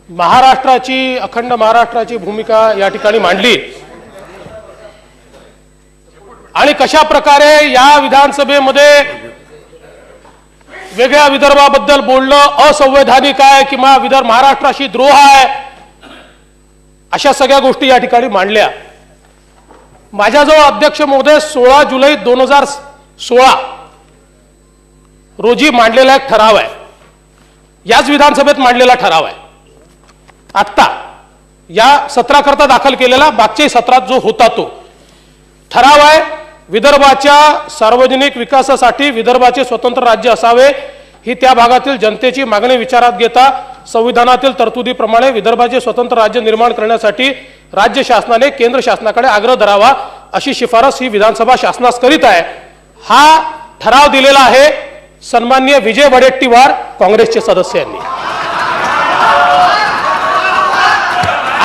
महाराष्ट्राची अखंड महाराष्ट्राची भूमिका या ठिकाणी मांडली आणि कशा प्रकारे या विधानसभेमध्ये वेगळ्या विदर्भाबद्दल बोलणं असंवैधानिक आहे किंवा विदर्भ महाराष्ट्राशी द्रोह आहे अशा सगळ्या गोष्टी या ठिकाणी मांडल्या। माझ्याजवळ अध्यक्ष महोदय 16 जुलै 2016 रोजी मांडलेला एक ठराव आहे, याच विधानसभेत मांडलेला ठराव आहे। आता या सत्राकरता दाखल केलेला मागच्या सत्रात जो होता तो ठराव आहे, विदर्भाच्या सार्वजनिक विकासासाठी विदर्भाचे स्वतंत्र राज्य असावे ही त्या भागातील जनतेची मागणी विचारात घेता संविधानातील तरतुदीप्रमाणे विदर्भाचे स्वतंत्र राज्य निर्माण करण्यासाठी राज्य शासनाने केंद्र शासनाकडे आग्रह धरावा अशी शिफारस ही विधानसभा शासनास करीत आहे। हा ठराव दिलेला आहे सन्माननीय विजय वडेट्टीवार काँग्रेसचे सदस्य यांनी।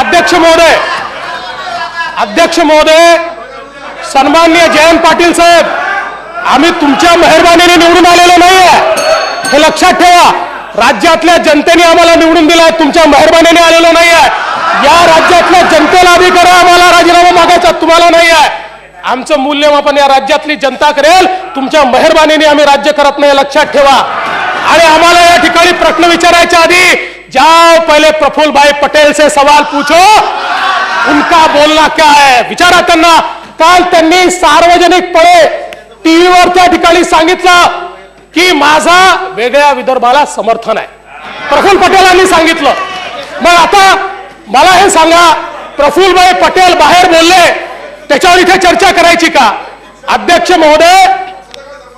अध्यक्ष महोदय सन्माननीय जयंत पाटील साहेब, आम्ही तुमच्या मेहरबानीने निवडून आलेलो नाहीये, हे लक्षात ठेवा। राज्यातल्या जनतेने आम्हाला निवडून दिलाय, तुमच्या मेहरबानीने आलेलो नाहीये। या राज्यातल्या जनतेला अधिकार आहे आम्हाला राजीनामा मागायचा, तुम्हाला नाही आहे। आमचं मूल्यमापन या राज्यातली जनता करेल, तुमच्या मेहरबानीने आम्ही राज्य करत नाही, लक्षात ठेवा। आणि आम्हाला या ठिकाणी प्रश्न विचारायच्या आधी जाओ पहले प्रफुल्ल भाई पटेल से सवाल पूछो, उनका बोलना क्या है विचारा त्यांना। काल त्यांनी सार्वजनिकपणे टीव्हीवर त्या ठिकाणी सांगितलं की माझा वेगळ्या विदर्भाला समर्थन आहे, प्रफुल्ल पटेलांनी सांगितलं। मग आता मला हे सांगा, प्रफुल्ल भाई पटेल बाहेर बोलले त्याच्यावर इथे चर्चा करायची का? अध्यक्ष महोदय,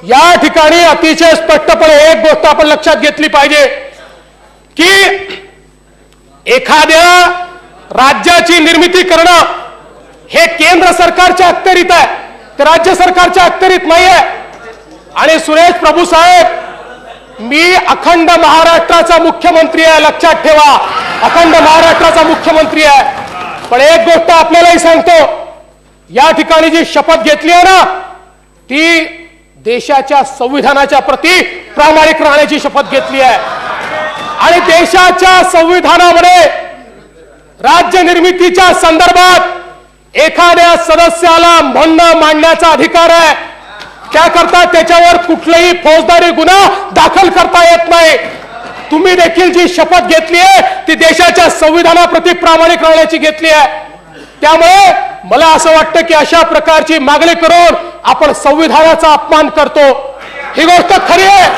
या ठिकाणी अतिशय स्पष्टपणे एक गोष्ट आपण लक्षात घेतली पाहिजे की एखाद्या राज्याची निर्मिती करणं हे केंद्र सरकारच्या अखत्यारीत आहे, ते राज्य सरकारच्या अखत्यारीत नाहीये। आणि सुरेश प्रभू साहेब, मी अखंड महाराष्ट्राचा मुख्यमंत्री आहे, लक्षात ठेवा, अखंड महाराष्ट्राचा मुख्यमंत्री आहे। पण एक गोष्ट आपल्यालाही सांगतो, या ठिकाणी जी शपथ घेतली आहे ना, ती देशाच्या संविधानाच्या प्रती प्रामाणिक राहण्याची शपथ घेतली आहे। आणि देशाच्या संविधानामध्ये राज्य निर्मितीच्या संदर्भात एखाद्या सदस्याला म्हणणं मांडण्याचा अधिकार आहे, त्याकरता त्याच्यावर कुठलाही फौजदारी गुन्हा दाखल करता येत नाही। तुम्ही देखील जी शपथ घेतली आहे ती देशाच्या संविधानाप्रती प्रामाणिक राहण्याची घेतली आहे। त्यामुळे मला असं वाटतं की अशा प्रकारची मागणी करून आपण संविधानाचा अपमान करतो, ही गोष्ट खरी आहे।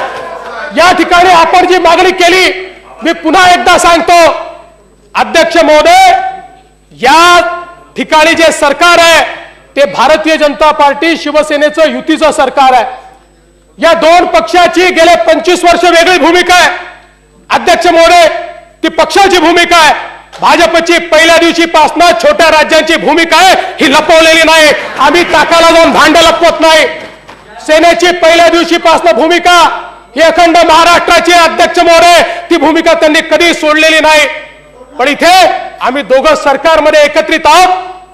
या ठिकाणी आपण जी मागणी केली, मी पुन्हा एकदा सांगतो अध्यक्ष महोदय, या ठिकाणी जे सरकार आहे ते भारतीय जनता पार्टी शिवसेनेचं युतीचं सरकार आहे। या दोन पक्षाची गेले 25 वर्ष वेगळी भूमिका आहे। अध्यक्ष महोदय, ती पक्षाची भूमिका आहे। भाजपची पहिल्या दिवशीपासून छोट्या राज्यांची भूमिका आहे, ही लपवलेली नाही। आम्ही टाकाला जाऊन भांड लपवत नाही। सेनेची पहिल्या दिवशीपासून भूमिका ही अखंड महाराष्ट्राची अध्यक्ष महोदय, ती भूमिका त्यांनी कधी सोडलेली नाही। पण इथे आम्ही दोघं सरकारमध्ये एकत्रित आहोत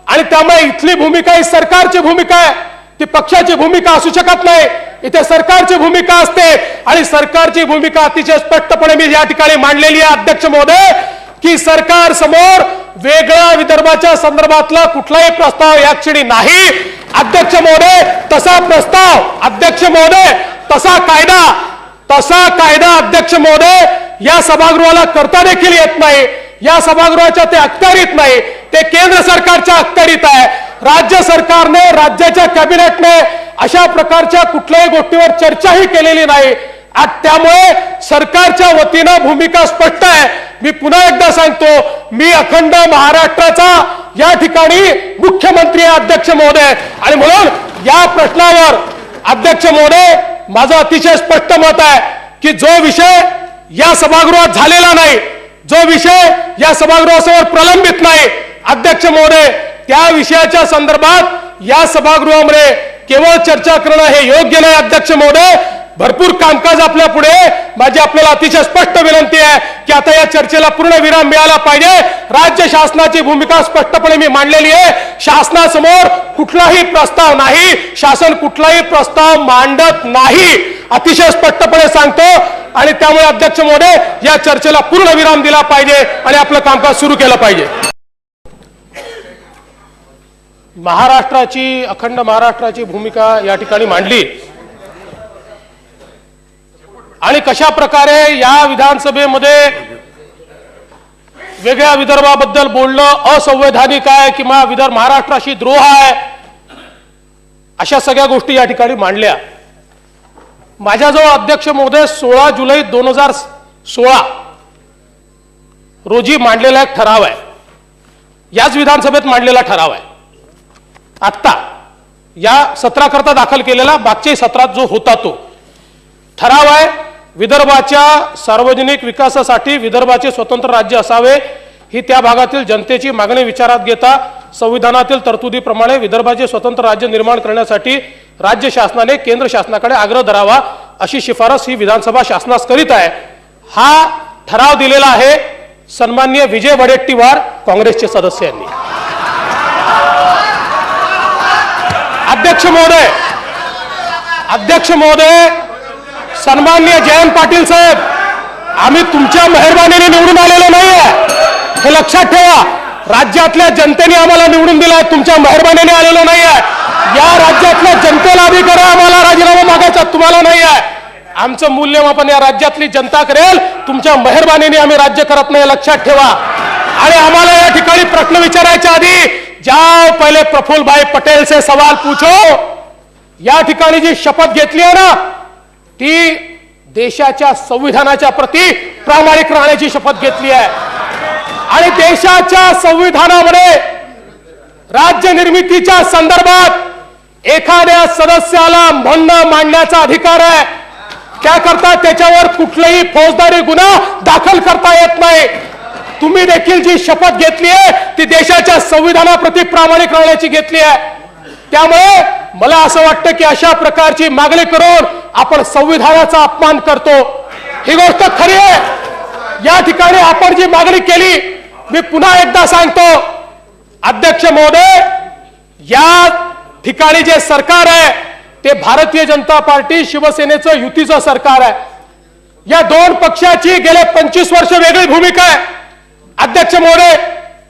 आणि त्यामुळे इथली भूमिका ही सरकारची भूमिका आहे, ती पक्षाची भूमिका असू शकत नाही। इथे सरकारची भूमिका असते आणि सरकारची भूमिका अतिशय स्पष्टपणे मी या ठिकाणी मांडलेली आहे अध्यक्ष महोदय, की सरकार समोर वेगळ्या विदर्भाच्या संदर्भातला कुठलाही प्रस्ताव या क्षणी नाही। अध्यक्ष महोदय, तसा प्रस्ताव, अध्यक्ष महोदय, तसा कायदा अध्यक्ष महोदय या सभागृहाला करता देखील येत नाही। या सभागृहाच्या ते अखत्यारीत नाही, ते केंद्र सरकारच्या अखत्यारीत आहे। राज्य सरकारने, राज्याच्या कॅबिनेटने अशा प्रकारच्या कुठल्याही गोष्टीवर चर्चाही केलेली नाही। त्यामुळे सरकारच्या वतीनं भूमिका स्पष्ट आहे। मी पुन्हा एकदा सांगतो, मी अखंड महाराष्ट्राचा या ठिकाणी मुख्यमंत्री आहे अध्यक्ष महोदय। आणि म्हणून या प्रश्नावर अध्यक्ष महोदय माझं अतिशय स्पष्ट मत आहे की जो विषय या सभागृहात झालेला नाही, जो विषय या सभागृहासमोर प्रलंबित नाही, अध्यक्ष महोदय, त्या विषयाच्या संदर्भात या सभागृहामध्ये केवळ चर्चा करणं हे योग्य नाही अध्यक्ष महोदय। भरपूर कामकाज आपल्या पुढे, माझी आपल्याला अतिशय स्पष्ट विनंती आहे की आता या चर्चेला पूर्ण विराम मिळाला पाहिजे। राज्य शासनाची भूमिका स्पष्टपणे मी मांडलेली आहे। शासनासमोर कुठलाही प्रस्ताव नाही, शासन कुठलाही प्रस्ताव मांडत नाही अतिशय स्पष्टपणे सांगतो आणि त्यामुळे अध्यक्ष महोदय या चर्चेला पूर्ण विराम दिला पाहिजे आणि आपलं कामकाज सुरू केलं पाहिजे. महाराष्ट्राची अखंड महाराष्ट्राची भूमिका या ठिकाणी मांडली आणि कशा प्रकारे या विधानसभेमध्ये वेगळ्या विदर्भाबद्दल बोलणं असंवैधानिक आहे किंवा महाराष्ट्राशी द्रोह आहे अशा सगळ्या गोष्टी या ठिकाणी मांडल्या. माझ्याजवळ अध्यक्ष महोदय 16 जुलै 2016 रोजी मांडलेला एक ठराव आहे. याच विधानसभेत मांडलेला ठराव आहे. आत्ता या सत्राकरता दाखल केलेला मागच्या सत्रात जो होता तो ठराव आहे. विदर्भाच्या सार्वजनिक विकासासाठी विदर्भाचे स्वतंत्र राज्य असावे ही त्या भागातील जनतेची मागणी विचारात घेता संविधानातील तरतुदीप्रमाणे विदर्भाचे स्वतंत्र राज्य निर्माण करण्यासाठी राज्य शासनाने केंद्र शासनाकडे आग्रह धरावा अशी शिफारस ही विधानसभा शासनास करीत आहे. हा ठराव दिलेला आहे सन्माननीय विजय वडेट्टीवार काँग्रेसचे सदस्य यांनी. अध्यक्ष महोदय सन्माननीय जयंत पाटील साहेब, आम्ही तुमच्या मेहरबानीने निवडून आलेलो नाहीये हे लक्षात ठेवा. राज्यातल्या जनतेने आम्हाला निवडून दिलाय, तुमच्या मेहरबानीने आलेलो नाहीये. या राज्यातल्या जनतेला अधिकार आहे आम्हाला राजीनामा मागायचा, तुम्हाला नाही आहे. आमचं मूल्यमापन या राज्यातली जनता करेल, तुमच्या मेहरबानीने आम्ही राज्य करत नाही लक्षात ठेवा. आणि आम्हाला या ठिकाणी प्रश्न विचारायच्या आधी जाओ पहिले प्रफुल्ल भाई पटेल से सवाल पूछो. या ठिकाणी जी शपथ घेतली आहे ना ती देशाच्या संविधानाच्या प्रती प्रामाणिक राहण्याची शपथ घेतली आहे आणि देशाच्या संविधानामध्ये राज्य निर्मितीच्या संदर्भात एखाद्या सदस्याला म्हणणं मांडण्याचा अधिकार आहे. त्याकरता त्याच्यावर कुठलाही फौजदारी गुन्हा दाखल करता येत नाही. तुम्ही देखील जी शपथ घेतली आहे ती देशाच्या संविधानाप्रती प्रामाणिक राहण्याची घेतली आहे. त्यामुळे मला असं वाटतं की अशा प्रकारची मागणी करून आपण संविधानाचा अपमान करतो. ही गोष्ट खरी आहे. या ठिकाणी आपण जी मागणी केली मी पुन्हा एकदा सांगतो अध्यक्ष महोदय, या ठिकाणी जे सरकार आहे ते भारतीय जनता पार्टी शिवसेनेचं युतीचं सरकार आहे. या दोन पक्षाची गेले 25 वर्ष वेगळी भूमिका आहे. अध्यक्ष महोदय,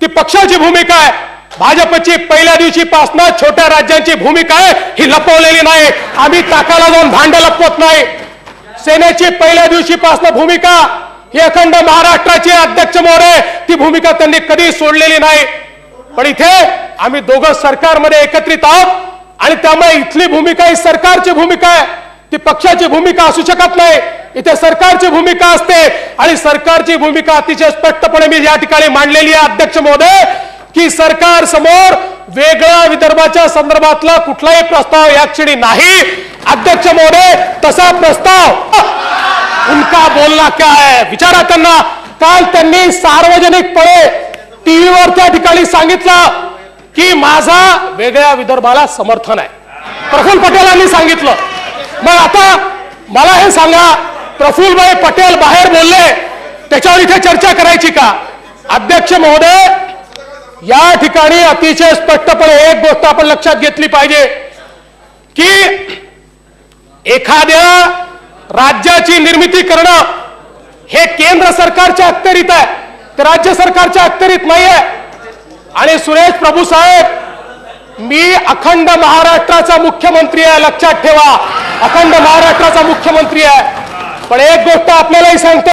ती पक्षाची भूमिका आहे. भाजपची पहिल्या दिवशीपासून छोट्या राज्यांची भूमिका आहे ही लपवलेली नाही. आम्ही टाकाला जाऊन भांड लपवत नाही. सेनेची पहिल्या दिवशीपासून भूमिका ही अखंड महाराष्ट्राची अध्यक्ष महोदय, ती भूमिका त्यांनी कधी सोडलेली नाही. पण इथे आम्ही दोघं सरकारमध्ये एकत्रित आहोत आणि त्यामुळे इथली भूमिका ही सरकारची भूमिका आहे, ती पक्षाची भूमिका असू शकत नाही. इथे सरकारची भूमिका असते आणि सरकारची भूमिका अतिशय स्पष्टपणे मी या ठिकाणी मांडलेली आहे अध्यक्ष महोदय की सरकार समोर वेगळ्या विदर्भाच्या संदर्भातला कुठलाही प्रस्ताव या क्षणी नाही. अध्यक्ष महोदय, तसा प्रस्ताव उनका बोलना क्या है विचारा त्यांना. काल त्यांनी सार्वजनिकपणे टीव्हीवर त्या ठिकाणी सांगितलं की माझा वेगळ्या विदर्भाला समर्थन आहे. प्रफुल्ल पटेलांनी सांगितलं. मग आता मला हे सांगा, प्रफुल्लभाई पटेल बाहेर बोलले त्याच्यावर इथे चर्चा करायची का? अध्यक्ष महोदय, या ठिकाणी अतिशय स्पष्टपणे एक गोष्ट आपण लक्षात घेतली पाहिजे की एखाद्या राज्याची निर्मिती करणं हे केंद्र सरकारच्या अखत्यारीत आहे, ते राज्य सरकारच्या अखत्यारीत नाहीये. आणि सुरेश प्रभू साहेब, मी अखंड महाराष्ट्राचा मुख्यमंत्री आहे लक्षात ठेवा. अखंड महाराष्ट्राचा मुख्यमंत्री आहे. पण एक गोष्ट आपल्यालाही सांगतो